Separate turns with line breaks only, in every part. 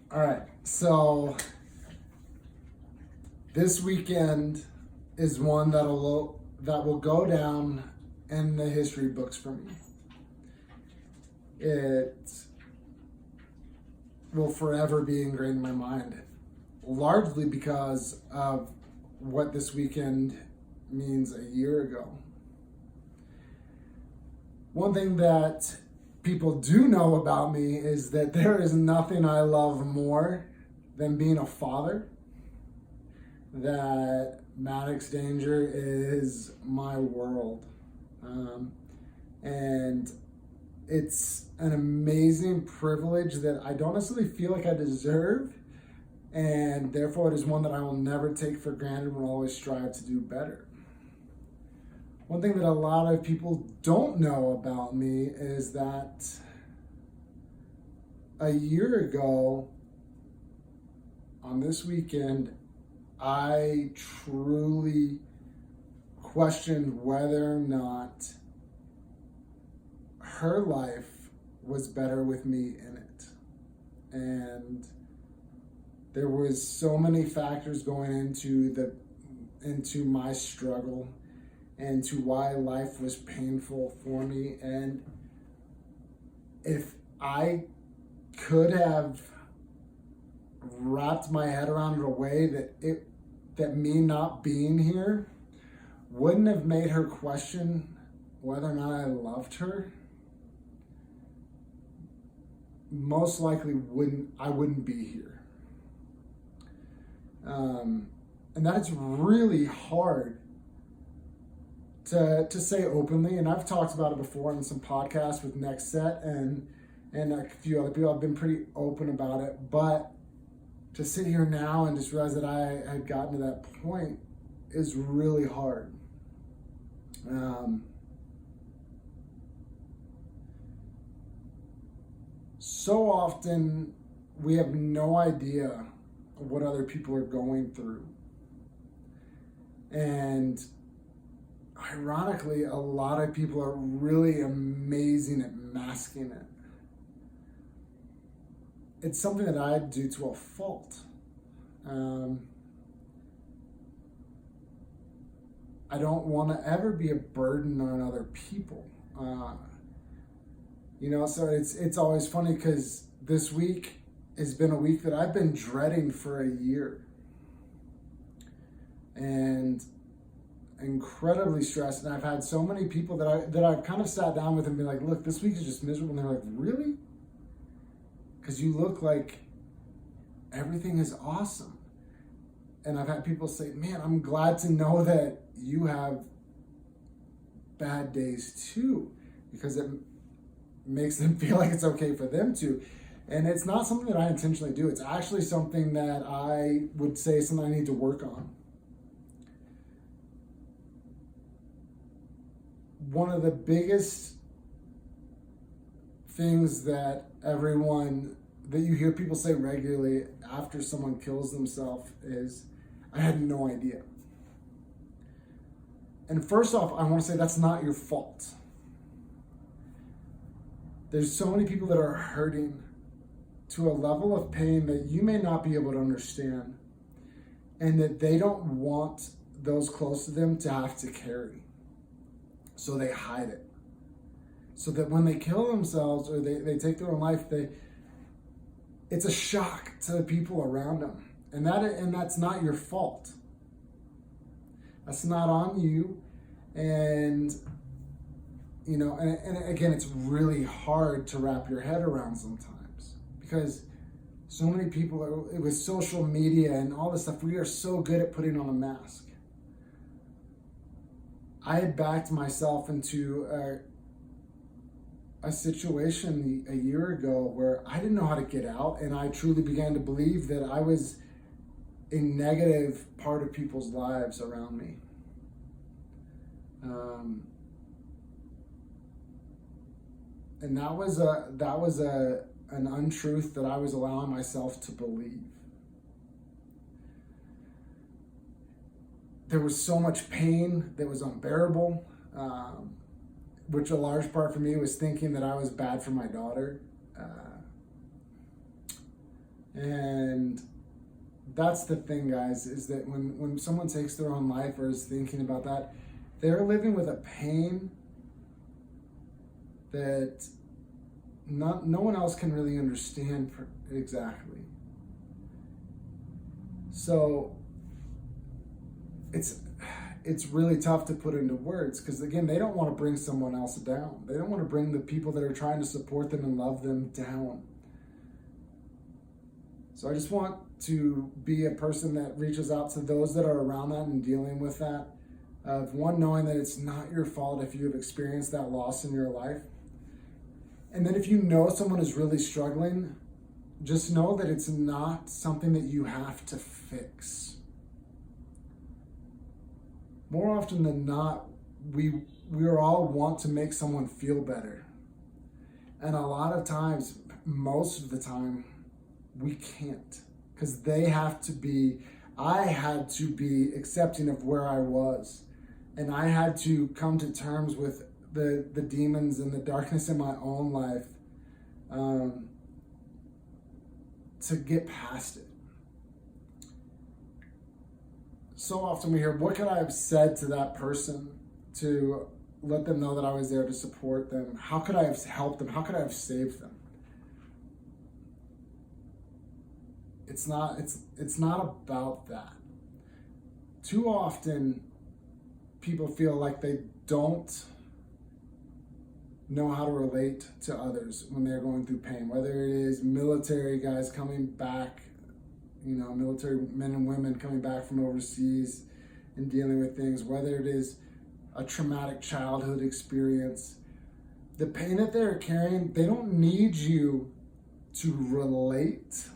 All right, so this weekend is one that will go down in the history books for me. It will forever be ingrained in my mind, largely because of what this weekend means a year ago. One thing that people do know about me is that there is nothing I love more than being a father. That Maddox Danger is my world. And it's an amazing privilege that I don't necessarily feel like I deserve. And therefore, it is one that I will never take for granted and will always strive to do better. One thing that a lot of people don't know about me is that a year ago, on this weekend, I truly questioned whether or not her life was better with me in it. And there was so many factors going into my struggle and to why life was painful for me. And if I could have wrapped my head around it in a way that me not being here wouldn't have made her question whether or not I loved her, most likely I wouldn't be here. And that is really hard to say openly, and I've talked about it before in some podcasts with Next Set and a few other people. I've been pretty open about it, but to sit here now and just realize that I had gotten to that point is really hard. So often we have no idea what other people are going through. And ironically, a lot of people are really amazing at masking it. It's something that I do to a fault. I don't want to ever be a burden on other people. So it's always funny because this week has been a week that I've been dreading for a year. And incredibly stressed, and I've had so many people that I've kind of sat down with and been like, look, this week is just miserable, and they're like, really? Because you look like everything is awesome. And I've had people say, man, I'm glad to know that you have bad days too, because it makes them feel like it's okay for them to. And it's not something that I intentionally do. It's actually something that I would say something I need to work on. One of the biggest things that you hear people say regularly after someone kills themselves is, I had no idea. And first off, I want to say that's not your fault. There's so many people that are hurting to a level of pain that you may not be able to understand, and that they don't want those close to them to have to carry. So they hide it. So that when they kill themselves or they take their own life, it's a shock to the people around them. And that's not your fault. That's not on you. And and again, it's really hard to wrap your head around sometimes, because so many people with social media and all this stuff, we are so good at putting on a mask. I had backed myself into a situation a year ago where I didn't know how to get out, and I truly began to believe that I was a negative part of people's lives around me. And that was an untruth that I was allowing myself to believe. There was so much pain that was unbearable, which a large part for me was thinking that I was bad for my daughter. And that's the thing, guys, is that when someone takes their own life or is thinking about that, they're living with a pain that no one else can really understand exactly. So it's really tough to put into words, because again, they don't want to bring someone else down. They don't want to bring the people that are trying to support them and love them down. So I just want to be a person that reaches out to those that are around that and dealing with that. Of one, knowing that it's not your fault if you have experienced that loss in your life. And then if you know someone is really struggling, just know that it's not something that you have to fix. More often than not, we all want to make someone feel better. And a lot of times, most of the time, we can't. Because I had to be accepting of where I was. And I had to come to terms with the demons and the darkness in my own life to get past it. So often we hear, what could I have said to that person to let them know that I was there to support them? How could I have helped them? How could I have saved them? It's not about that. Too often people feel like they don't know how to relate to others when they're going through pain, whether it is military guys coming back, military men and women coming back from overseas and dealing with things, whether it is a traumatic childhood experience. The pain that they're carrying, they don't need you to relate.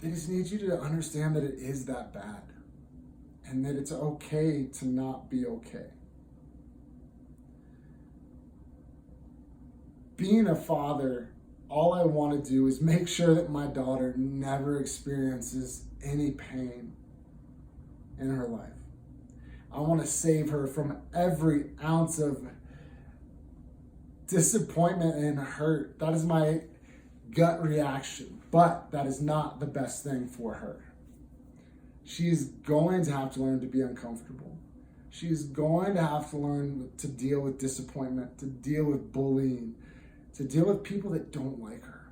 They just need you to understand that it is that bad and that it's okay to not be okay. Being a father, all I want to do is make sure that my daughter never experiences any pain in her life. I want to save her from every ounce of disappointment and hurt. That is my gut reaction, but that is not the best thing for her. She's going to have to learn to be uncomfortable. She's going to have to learn to deal with disappointment, to deal with bullying, to deal with people that don't like her.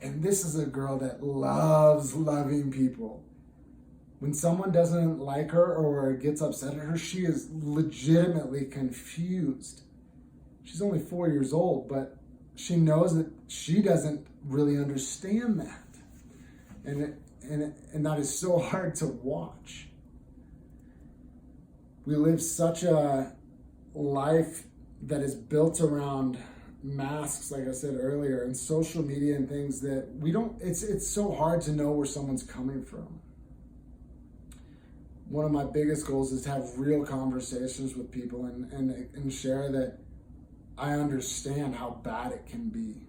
And this is a girl that loves loving people. When someone doesn't like her or gets upset at her, she is legitimately confused. She's only 4 years old, but she knows that she doesn't really understand that. And that is so hard to watch. We live such a life that is built around masks, like I said earlier, and social media and things that it's so hard to know where someone's coming from. One of my biggest goals is to have real conversations with people and share that I understand how bad it can be.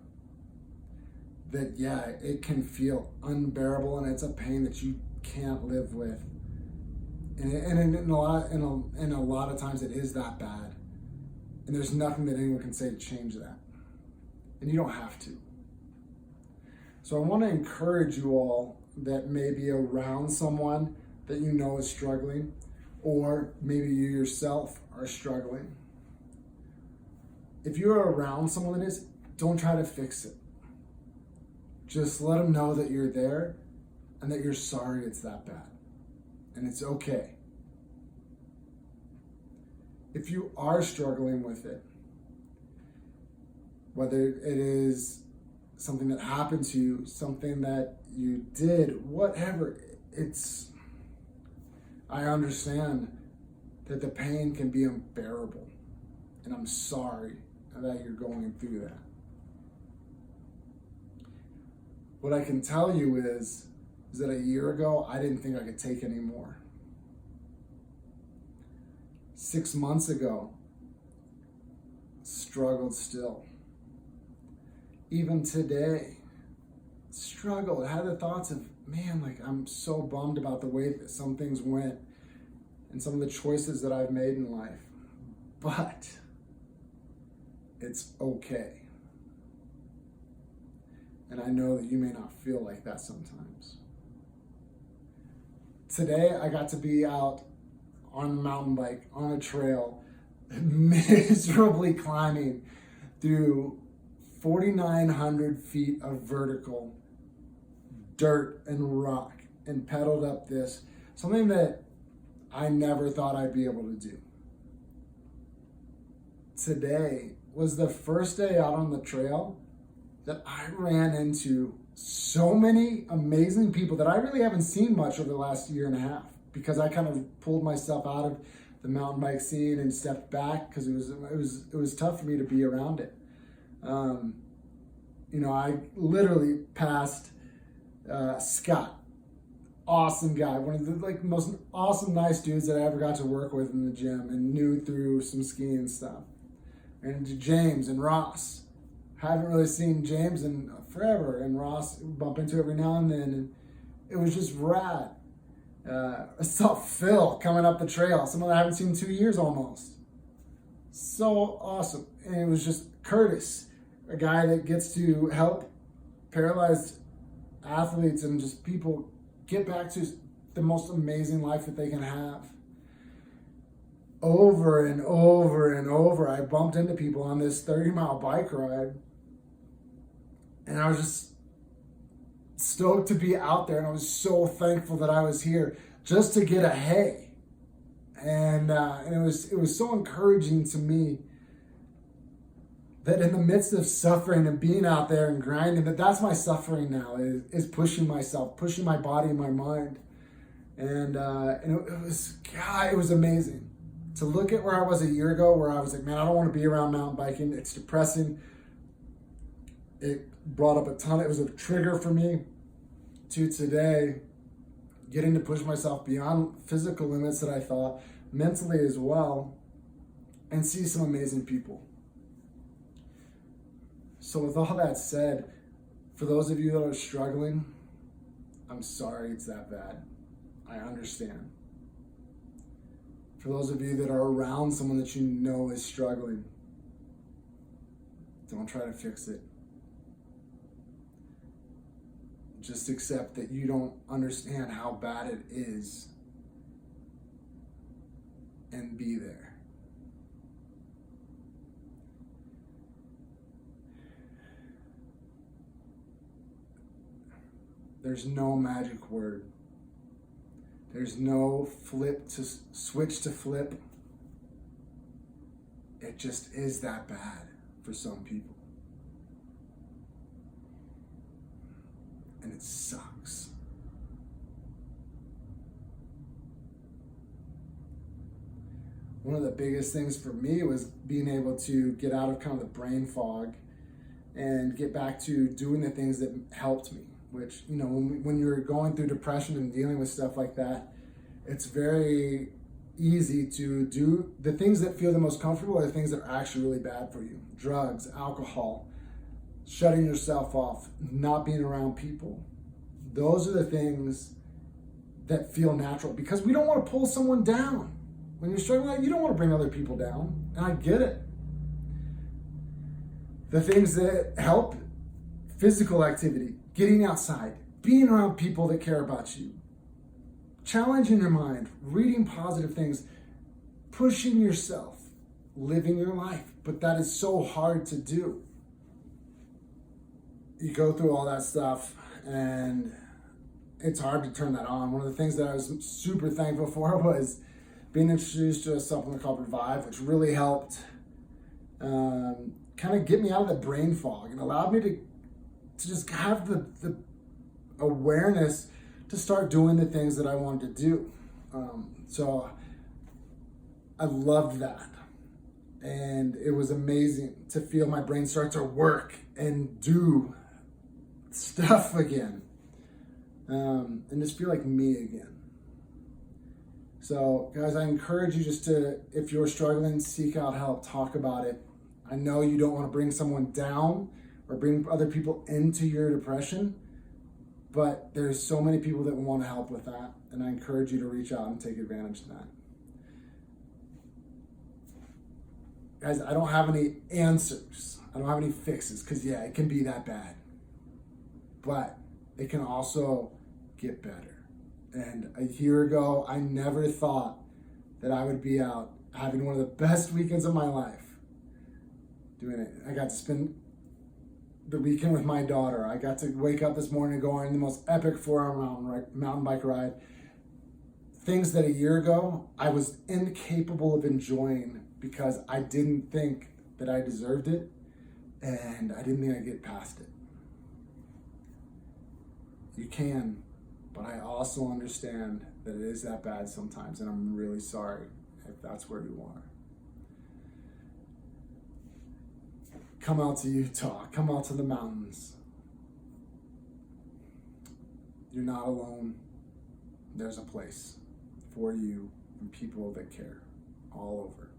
That, yeah, it can feel unbearable and it's a pain that you can't live with. And a lot of times it is that bad. And there's nothing that anyone can say to change that. And you don't have to. So I want to encourage you all that may be around someone that you know is struggling, or maybe you yourself are struggling. If you're around someone that is, don't try to fix it. Just let them know that you're there and that you're sorry it's that bad. And it's okay. If you are struggling with it, whether it is something that happened to you, something that you did, whatever, I understand that the pain can be unbearable. And I'm sorry that you're going through that. What I can tell you is that a year ago, I didn't think I could take any more. 6 months ago, struggled still. Even today, struggled. I had the thoughts of, man, like I'm so bummed about the way that some things went and some of the choices that I've made in life. But it's okay. And I know that you may not feel like that sometimes. Today, I got to be out on a mountain bike, on a trail, miserably climbing through 4,900 feet of vertical dirt and rock and pedaled up this, something that I never thought I'd be able to do. Today was the first day out on the trail that I ran into so many amazing people that I really haven't seen much over the last year and a half, because I kind of pulled myself out of the mountain bike scene and stepped back because it was tough for me to be around it. I literally passed Scott, awesome guy, one of the most awesome, nice dudes that I ever got to work with in the gym and knew through some skiing stuff. And James and Ross. Haven't really seen James in forever, and Ross bump into every now and then, and it was just rad. I saw Phil coming up the trail, someone I haven't seen in 2 years almost. So awesome. And it was just Curtis, a guy that gets to help paralyzed athletes and just people get back to the most amazing life that they can have. Over and over and over, I bumped into people on this 30-mile bike ride. And I was just stoked to be out there. And I was so thankful that I was here just to get a hey. And it was so encouraging to me that in the midst of suffering and being out there and grinding, that's my suffering now, is pushing myself, pushing my body and my mind. And it was amazing to look at where I was a year ago, where I was like, man, I don't want to be around mountain biking. It's depressing. It brought up it was a trigger for me, to today, getting to push myself beyond physical limits that I thought, mentally as well, and see some amazing people. So with all that said, for those of you that are struggling, I'm sorry it's that bad. I understand. For those of you that are around someone that you know is struggling, don't try to fix it. Just accept that you don't understand how bad it is, and be there. There's no magic word. There's no switch to flip. It just is that bad for some people. And it sucks. One of the biggest things for me was being able to get out of kind of the brain fog and get back to doing the things that helped me, which, when you're going through depression and dealing with stuff like that, it's very easy to do the things that feel the most comfortable are the things that are actually really bad for you. Drugs, alcohol, shutting yourself off, not being around people. Those are the things that feel natural, because we don't want to pull someone down. When you're struggling, you don't want to bring other people down, and I get it. The things that help: physical activity, getting outside, being around people that care about you, challenging your mind, reading positive things, pushing yourself, living your life. But that is so hard to do. You go through all that stuff, and it's hard to turn that on. One of the things that I was super thankful for was being introduced to a supplement called Revive, which really helped kind of get me out of the brain fog and allowed me to just have the awareness to start doing the things that I wanted to do. So I loved that. And it was amazing to feel my brain start to work and do stuff again. And just feel like me again. So guys, I encourage you just to, if you're struggling, seek out help, talk about it. I know you don't want to bring someone down or bring other people into your depression, but there's so many people that want to help with that. And I encourage you to reach out and take advantage of that. Guys, I don't have any answers. I don't have any fixes, because it can be that bad. but it can also get better. And a year ago, I never thought that I would be out having one of the best weekends of my life doing it. I got to spend the weekend with my daughter. I got to wake up this morning and go on the most epic 4-hour mountain bike ride. Things that a year ago I was incapable of enjoying because I didn't think that I deserved it, and I didn't think I'd get past it. You can, but I also understand that it is that bad sometimes, and I'm really sorry if that's where you are. Come out to Utah, come out to the mountains. You're not alone. There's a place for you and people that care all over.